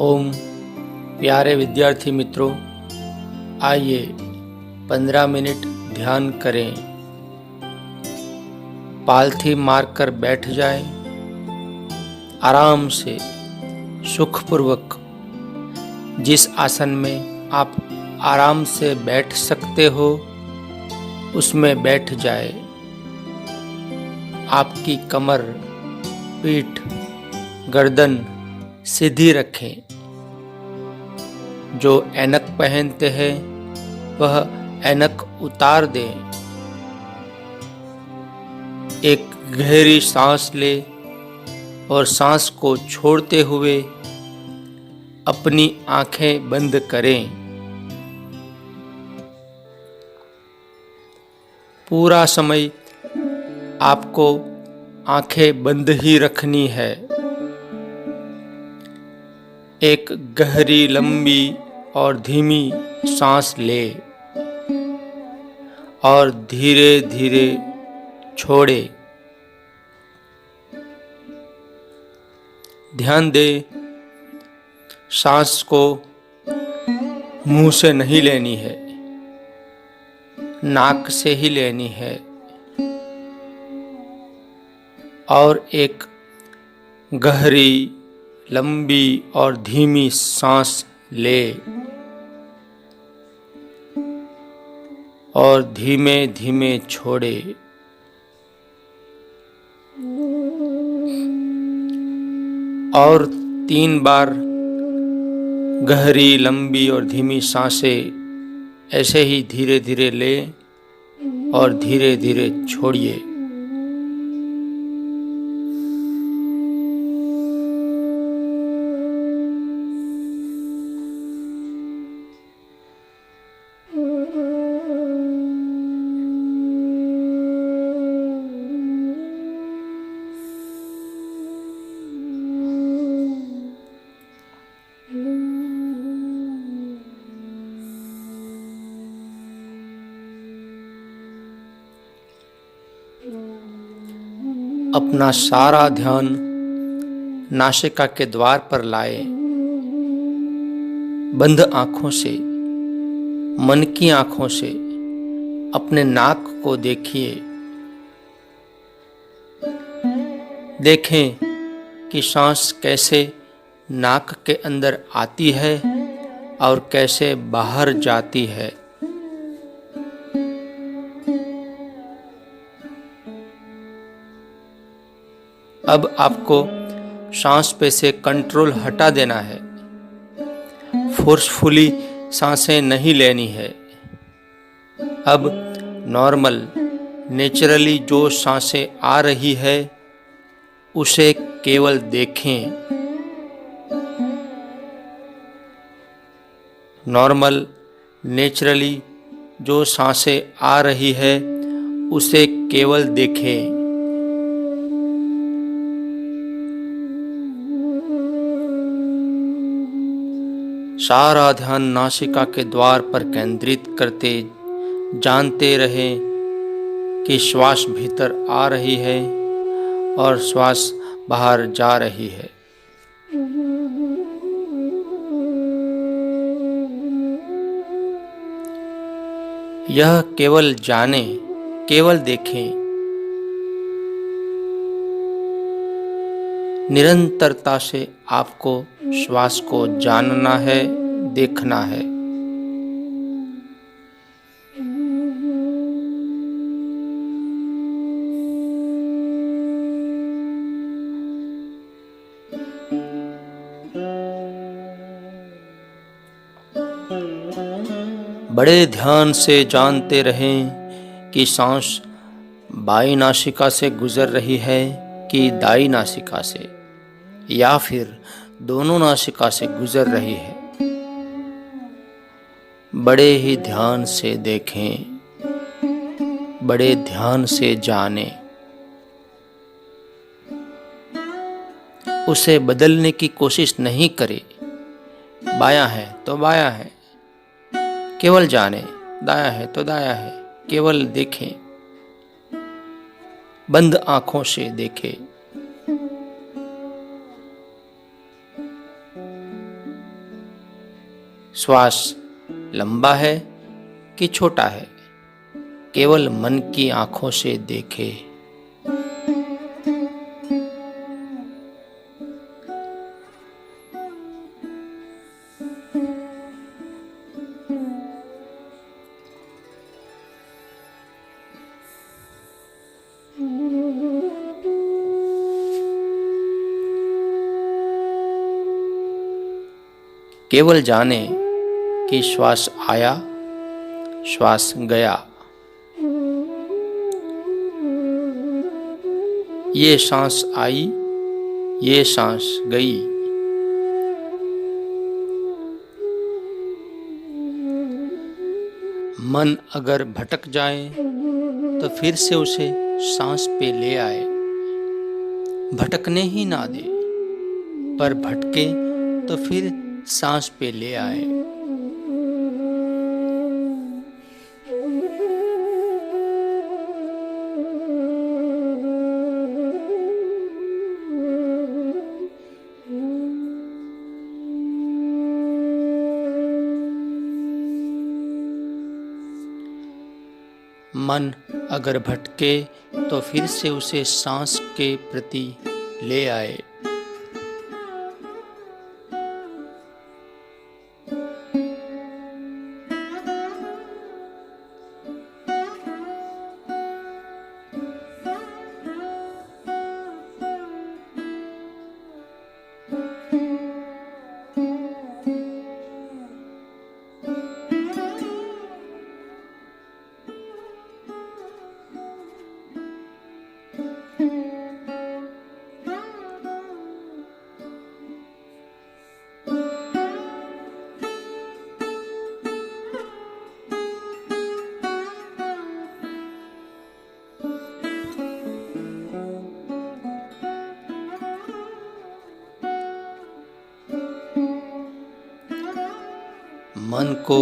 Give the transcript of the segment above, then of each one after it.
ओम। प्यारे विद्यार्थी मित्रों, आइए 15 मिनट ध्यान करें। पालथी मारकर बैठ जाएं, आराम से सुखपूर्वक। जिस आसन में आप आराम से बैठ सकते हो उसमें बैठ जाए। आपकी कमर, पीठ, गर्दन सीधी रखें। जो ऐनक पहनते हैं वह ऐनक उतार दें। एक गहरी सांस ले और सांस को छोड़ते हुए अपनी आंखें बंद करें। पूरा समय आपको आंखें बंद ही रखनी है। एक गहरी, लंबी और धीमी सांस ले और धीरे धीरे छोड़े। ध्यान दे, सांस को मुंह से नहीं लेनी है, नाक से ही लेनी है। और एक गहरी, लंबी और धीमी सांस ले और धीमे धीमे छोड़े। और 3 बार गहरी, लंबी और धीमी सांसें ऐसे ही धीरे धीरे ले और धीरे धीरे छोड़िए। अपना सारा ध्यान नासिका के द्वार पर लाए। बंद आंखों से, मन की आंखों से अपने नाक को देखिए। देखें कि सांस कैसे नाक के अंदर आती है और कैसे बाहर जाती है। अब आपको सांस पे से कंट्रोल हटा देना है। फोर्सफुली सांसें नहीं लेनी है। अब नॉर्मल, नेचुरली जो सांसें आ रही है उसे केवल देखें। नॉर्मल, नेचुरली जो सांसें आ रही है उसे केवल देखें। सारा ध्यान नासिका के द्वार पर केंद्रित करते जानते रहें कि श्वास भीतर आ रही है और श्वास बाहर जा रही है। यह केवल जाने, केवल देखें। निरंतरता से आपको श्वास को जानना है, देखना है। बड़े ध्यान से जानते रहें कि सांस बाईं नासिका से गुजर रही है कि दाईं नासिका से, या फिर दोनों नासिका से गुजर रही है। बड़े ही ध्यान से देखें, बड़े ध्यान से जानें। उसे बदलने की कोशिश नहीं करें। बायां है तो बायां है, केवल जानें। दायां है तो दायां है, केवल देखें। बंद आंखों से देखें। श्वास लंबा है कि छोटा है, केवल मन की आंखों से देखे। केवल जाने कि श्वास आया, श्वास गया। ये सांस आई, ये सांस गई। मन अगर भटक जाए तो फिर से उसे सांस पे ले आए। भटकने ही ना दे, पर भटके तो फिर सांस पे ले आए। मन अगर भटके तो फिर से उसे सांस के प्रति ले आए। मन को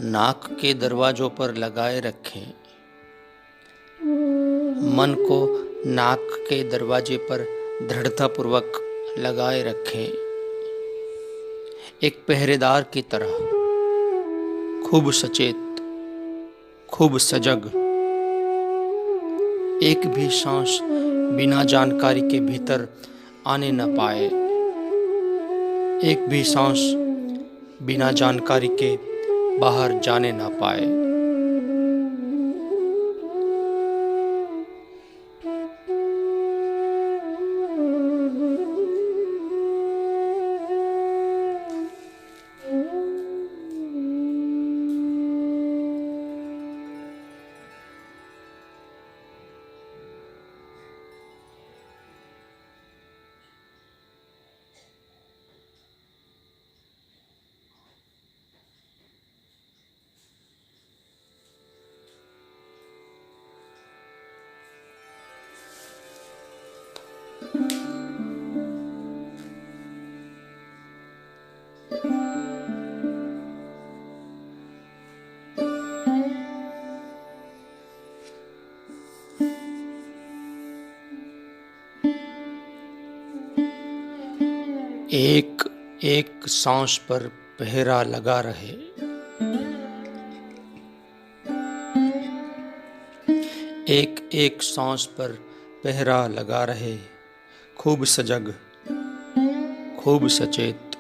नाक के दरवाजों पर लगाए रखें। मन को नाक के दरवाजे पर दृढ़तापूर्वक लगाए रखें, एक पहरेदार की तरह, खूब सचेत, खूब सजग। एक भी सांस बिना जानकारी के भीतर आने न पाए। एक भी सांस बिना जानकारी के बाहर जाने ना पाए। एक एक सांस पर पहरा लगा रहे। एक एक सांस पर पहरा लगा रहे, खूब सजग, खूब सचेत,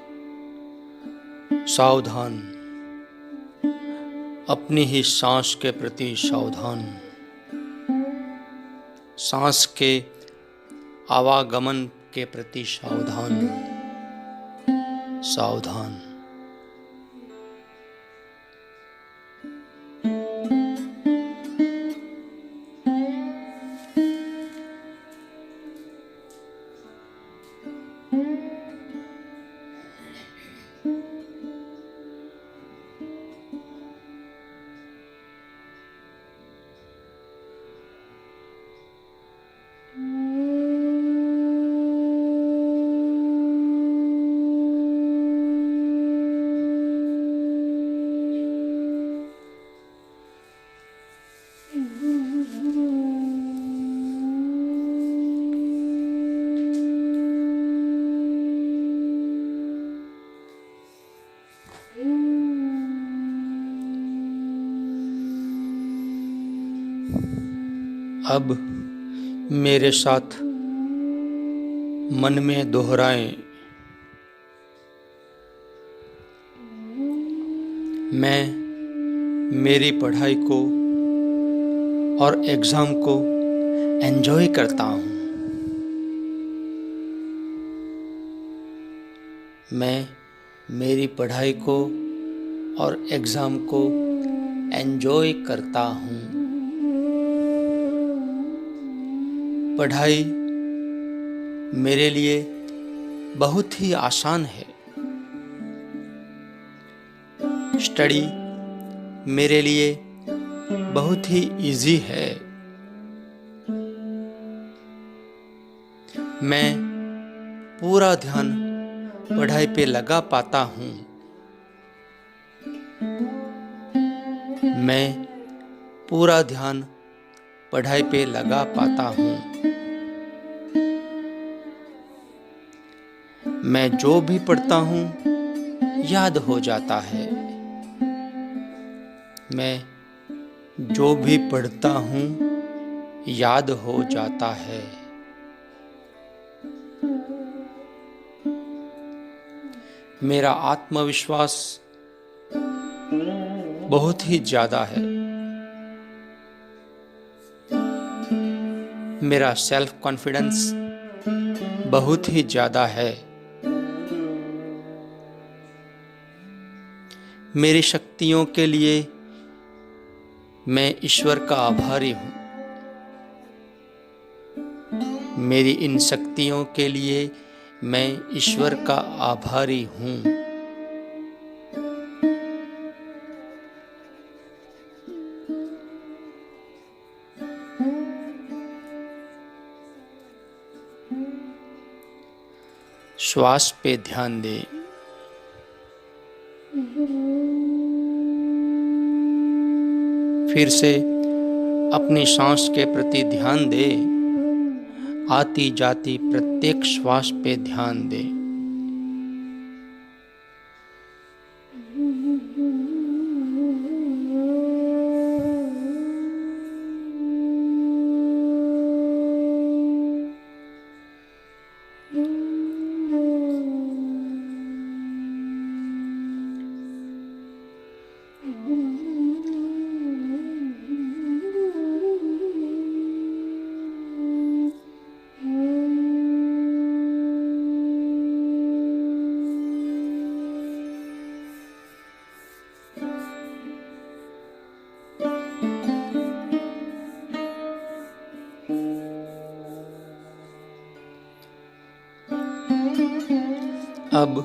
सावधान, अपनी ही सांस के प्रति सावधान, सांस के आवागमन के प्रति सावधान, सावधान। अब मेरे साथ मन में दोहराएं, मैं मेरी पढ़ाई को और एग्ज़ाम को एंजॉय करता हूँ। मैं मेरी पढ़ाई को और एग्ज़ाम को एंजॉय करता हूँ। पढ़ाई मेरे लिए बहुत ही आसान है। स्टडी मेरे लिए बहुत ही इजी है। मैं पूरा ध्यान पढ़ाई पे लगा पाता हूँ। मैं पूरा ध्यान पढ़ाई पे लगा पाता हूँ। मैं जो भी पढ़ता हूँ याद हो जाता है। मैं जो भी पढ़ता हूँ याद हो जाता है। मेरा आत्मविश्वास बहुत ही ज़्यादा है। मेरा सेल्फ कॉन्फिडेंस बहुत ही ज़्यादा है। मेरी शक्तियों के लिए मैं ईश्वर का आभारी हूँ। मेरी इन शक्तियों के लिए मैं ईश्वर का आभारी हूँ। श्वास पे ध्यान दें। फिर से अपनी सांस के प्रति ध्यान दें। आती जाती प्रत्येक श्वास पे ध्यान दें। अब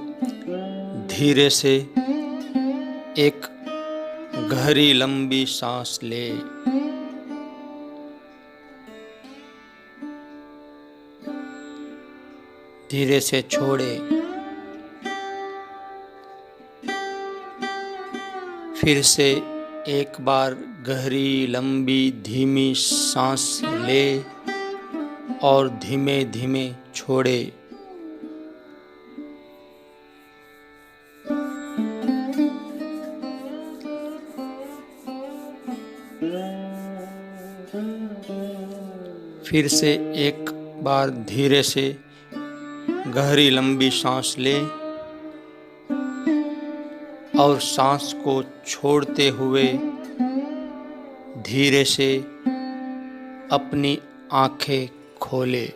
धीरे से एक गहरी लंबी सांस ले। धीरे से छोड़े। फिर से एक बार गहरी लंबी धीमी सांस ले और धीमे धीमे छोड़े। फिर से एक बार धीरे से गहरी लंबी सांस ले और सांस को छोड़ते हुए धीरे से अपनी आंखें खोले।